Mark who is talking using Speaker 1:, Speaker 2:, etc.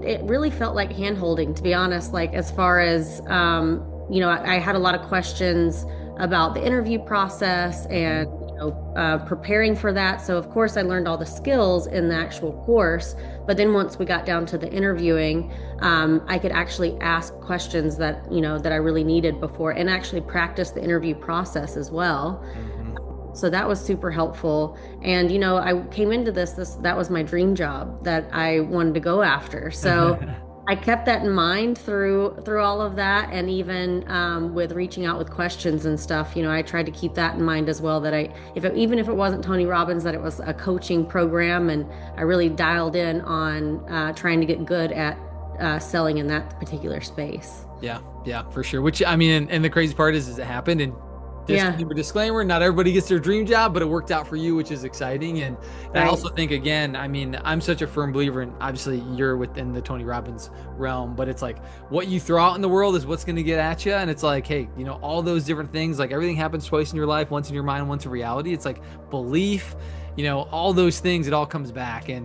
Speaker 1: it really felt like hand holding, to be honest. Like as far as I had a lot of questions about the interview process and
Speaker 2: Mhm.
Speaker 1: preparing for that. So of course I learned all the skills in the actual course, but then once we got down to the interviewing, I could actually ask questions that I really needed before and actually practice the interview process as well.
Speaker 2: Mhm.
Speaker 1: So that was super helpful. And I came into this that was my dream job that I wanted to go after. So I kept that in mind through all of that, and even with reaching out with questions and stuff. I tried to keep that in mind as well. That even if it wasn't Tony Robbins, that it was a coaching program, and I really dialed in on trying to get good at selling in that particular space.
Speaker 2: Yeah, yeah, for sure. Which I mean, and the crazy part is it happened. And
Speaker 1: Yeah,
Speaker 2: disclaimer, not everybody gets their dream job, but it worked out for you, which is exciting. And I
Speaker 1: right.
Speaker 2: also think, again, I mean, I'm such a firm believer in, obviously you're within the Tony Robbins realm, but it's like what you throw out in the world is what's going to get at you. And it's like, hey, all those different things, like everything happens twice in your life, once in your mind, once in reality. It's like belief, all those things, it all comes back. And